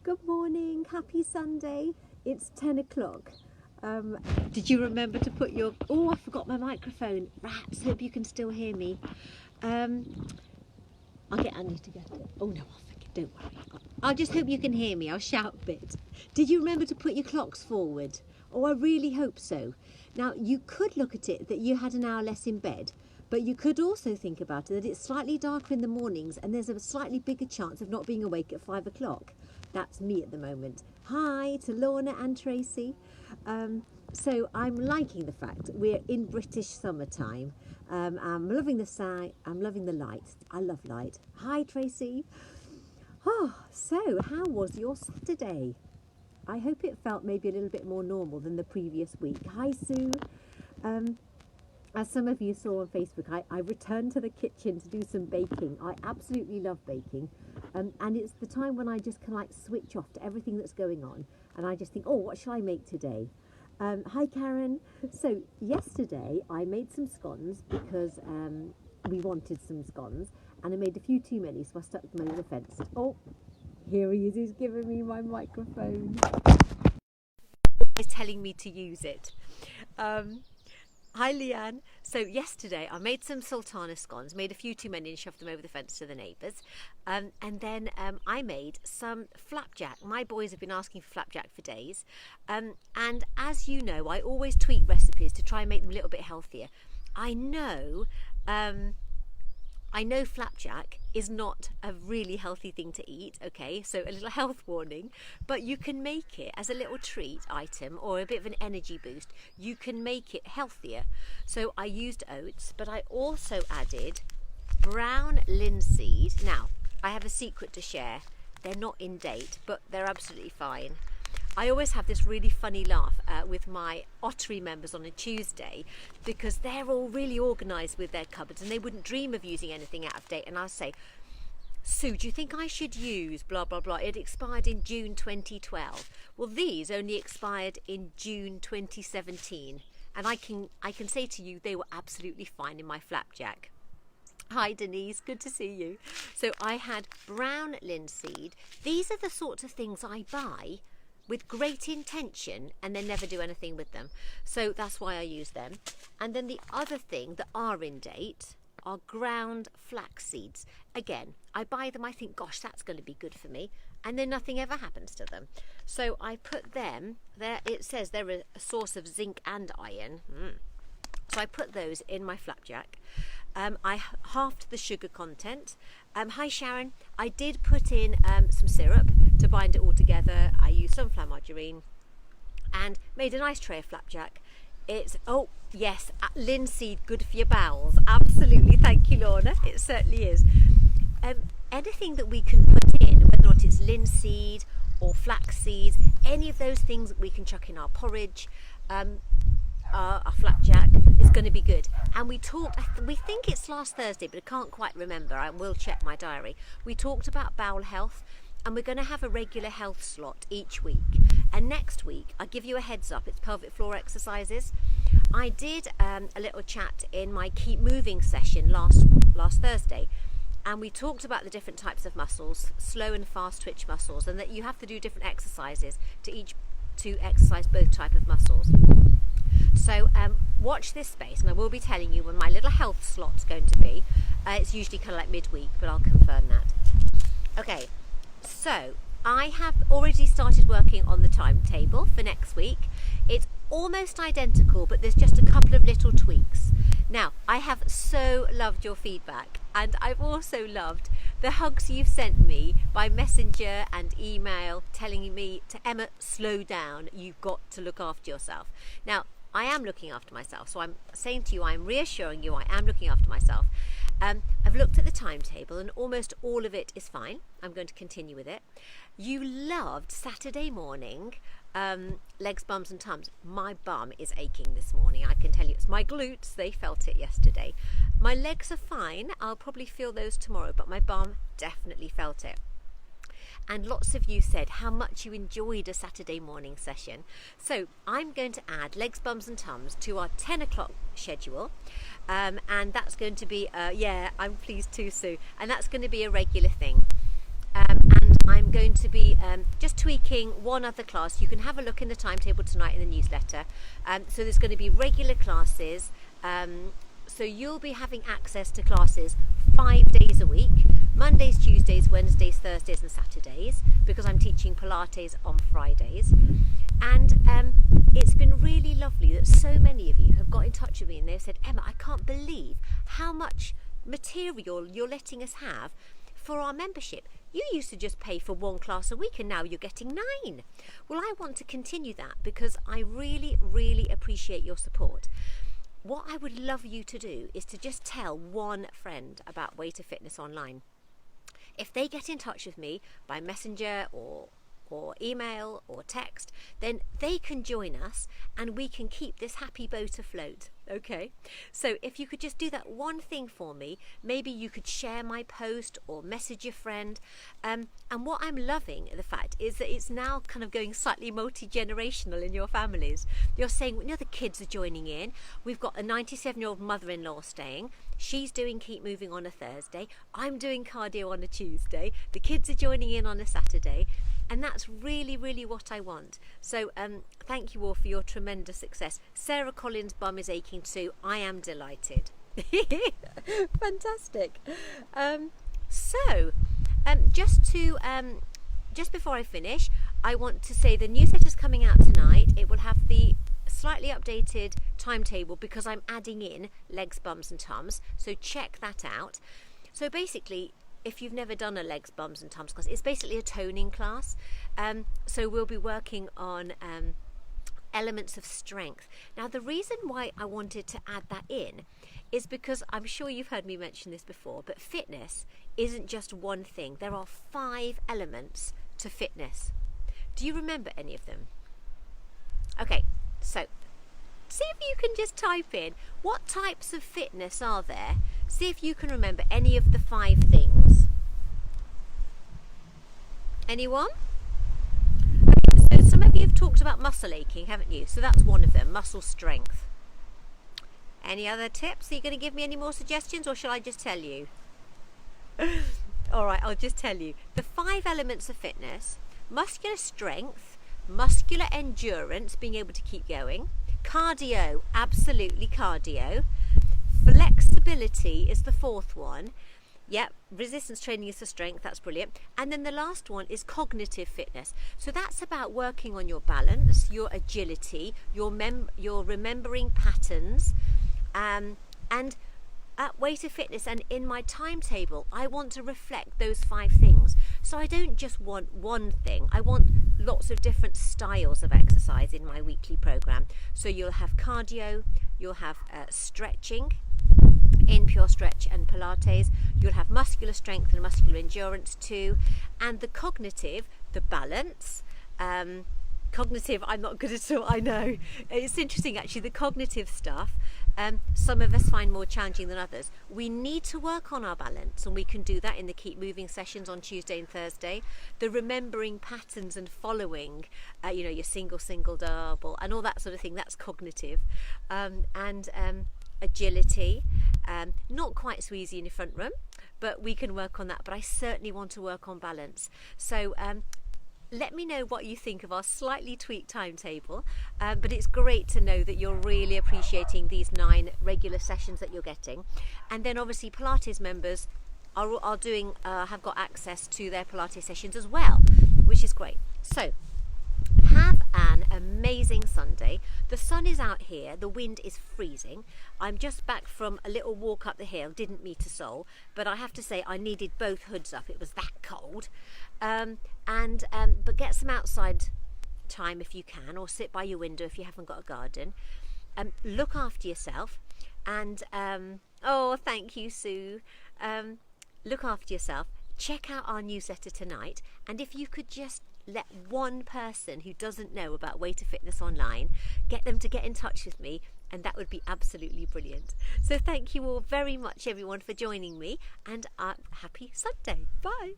Good morning, happy Sunday. It's 10 o'clock. Did you remember to put your... Oh, I forgot my microphone. Rats, hope you can still hear me. I'll get Andy to get it. Oh no, I'll forget, don't worry. I just hope you can hear me, I'll shout a bit. Did you remember to put your clocks forward? Oh, I really hope so. Now, you could look at it that you had an hour less in bed, but you could also think about it that it's slightly darker in the mornings and there's a slightly bigger chance of not being awake at 5 o'clock. That's me at the moment. Hi to Lorna and Tracy. So I'm liking the fact we're in British summertime. I'm loving the sky, I'm loving the light. I love light. Hi Tracy. Oh, so how was your Saturday? I hope it felt maybe a little bit more normal than the previous week. Hi Sue. As some of you saw on Facebook, I returned to the kitchen to do some baking. I absolutely love baking. And it's the time when I just can like switch off to everything that's going on. And I just think, oh, what shall I make today? Hi Karen. So yesterday I made some scones because we wanted some scones. And I made a few too many, so I stuck them over the fence. Oh, here he is, he's giving me my microphone. He's telling me to use it. Hi Leanne. So yesterday I made some sultana scones, made a few too many and shoved them over the fence to the neighbours. And then I made some flapjack. My boys have been asking for flapjack for days. And as you know, I always tweak recipes to try and make them a little bit healthier. I know flapjack is not a really healthy thing to eat, okay, so a little health warning, but you can make it as a little treat item or a bit of an energy boost. You can make it healthier. So I used oats, but I also added brown linseed. Now, I have a secret to share. They're not in date, but they're absolutely fine. I always have this really funny laugh with my Ottery members on a Tuesday because they're all really organised with their cupboards and they wouldn't dream of using anything out of date. And I'll say, Sue, do you think I should use blah, blah, blah? It expired in June 2012. Well, these only expired in June 2017. And I can say to you, they were absolutely fine in my flapjack. Hi Denise, good to see you. So I had brown linseed. These are the sorts of things I buy with great intention and then never do anything with them. So that's why I use them. And then the other thing that are in date are ground flax seeds. Again, I buy them, I think, gosh, that's going to be good for me. And then nothing ever happens to them. So I put them there. It says they're a source of zinc and iron. So I put those in my flapjack. I halved the sugar content. Hi Sharon, I did put in some syrup to bind it all together. I used sunflower margarine and made a nice tray of flapjack. It's, oh yes, linseed, good for your bowels. Absolutely, thank you Lorna, it certainly is. Anything that we can put in, whether or not it's linseed or flax seeds, any of those things that we can chuck in our porridge, our flapjack is going to be good. And we think it's last Thursday, but I can't quite remember. I will check my diary. We talked about bowel health, and we're going to have a regular health slot each week. And next week, I'll give you a heads up, it's pelvic floor exercises. I did a little chat in my Keep Moving session last Thursday, and we talked about the different types of muscles, slow and fast twitch muscles, and that you have to do different exercises to exercise both types of muscles. So watch this space, and I will be telling you when my little health slot's going to be. It's usually kind of like midweek, but I'll confirm that. Okay, so I have already started working on the timetable for next week. It's almost identical, but there's just a couple of little tweaks. Now, I have so loved your feedback, and I've also loved the hugs you've sent me by messenger and email telling me to, Emma, slow down, you've got to look after yourself. Now, I am looking after myself, so I'm saying to you, I'm reassuring you I am looking after myself. I've looked at the timetable and almost all of it is fine. I'm going to continue with it. You loved Saturday morning, legs, bums and tums. My bum is aching this morning, I can tell you. It's my glutes, they felt it yesterday. My legs are fine, I'll probably feel those tomorrow, but my bum definitely felt it. And lots of you said how much you enjoyed a Saturday morning session. So I'm going to add legs, bums and tums to our 10 o'clock schedule. And that's going to be, yeah, I'm pleased too, Sue. And that's going to be a regular thing. And I'm going to be just tweaking one other class. You can have a look in the timetable tonight in the newsletter. So there's going to be regular classes. So you'll be having access to classes 5 days a week, Mondays, Tuesdays, Wednesdays, Thursdays and Saturdays, because I'm teaching Pilates on Fridays. And it's been really lovely that so many of you have got in touch with me and they've said, Emma, I can't believe how much material you're letting us have for our membership. You used to just pay for one class a week and now you're getting 9. Well, I want to continue that because I really, really appreciate your support. What I would love you to do is to just tell one friend about Way to Fitness Online. If they get in touch with me by messenger or email or text, then they can join us and we can keep this happy boat afloat. Okay, so if you could just do that one thing for me, maybe you could share my post or message your friend. And what I'm loving, the fact, is that it's now kind of going slightly multi-generational in your families. You're saying, you know, the kids are joining in. We've got a 97-year-old mother-in-law staying. She's doing Keep Moving on a Thursday. I'm doing cardio on a Tuesday. The kids are joining in on a Saturday. And that's really, really what I want. So thank you all for your tremendous success. Sarah Collins' bum is aching too. I am delighted. Fantastic. Just before I finish, I want to say the newsletter's coming out tonight. It will have the slightly updated timetable because I'm adding in legs, bums and tums. So check that out. So basically, if you've never done a legs, bums and tums class, it's basically a toning class. So we'll be working on elements of strength. Now, the reason why I wanted to add that in is because I'm sure you've heard me mention this before, but fitness isn't just one thing. There are 5 elements to fitness. Do you remember any of them? Okay, so see if you can just type in what types of fitness are there. See if you can remember any of the 5 things. Anyone? Okay, so some of you have talked about muscle aching, haven't you? So that's one of them, muscle strength. Any other tips? Are you going to give me any more suggestions or shall I just tell you? All right, I'll just tell you. The 5 elements of fitness: muscular strength, muscular endurance, being able to keep going, cardio, absolutely cardio, flexibility is the 4th one. Yep, resistance training is for strength, that's brilliant. And then the last one is cognitive fitness. So that's about working on your balance, your agility, your remembering patterns. And at Way to Fitness and in my timetable, I want to reflect those 5 things. So I don't just want one thing. I want lots of different styles of exercise in my weekly program. So you'll have cardio, you'll have stretching in Pure Stretch and Pilates, you'll have muscular strength and muscular endurance too, and the cognitive, the balance. Cognitive, I'm not good at all, I know. It's interesting actually, the cognitive stuff, some of us find more challenging than others. We need to work on our balance, and we can do that in the Keep Moving sessions on Tuesday and Thursday. The remembering patterns and following, your single, double, and all that sort of thing, that's cognitive. And agility, not quite so easy in your front room, but we can work on that. But I certainly want to work on balance. So let me know what you think of our slightly tweaked timetable, but it's great to know that you're really appreciating these 9 regular sessions that you're getting. And then obviously Pilates members are doing have got access to their Pilates sessions as well, which is great. So have an amazing Sunday. The sun is out here, the wind is freezing. I'm just back from a little walk up the hill, didn't meet a soul, but I have to say I needed both hoods up, it was that cold. But get some outside time if you can, or sit by your window if you haven't got a garden. Look after yourself, and oh, thank you, Sue. Look after yourself. Check out our newsletter tonight, and if you could just let one person who doesn't know about Way to Fitness Online, get them to get in touch with me, and that would be absolutely brilliant. So thank you all very much, everyone, for joining me, and happy Sunday. Bye.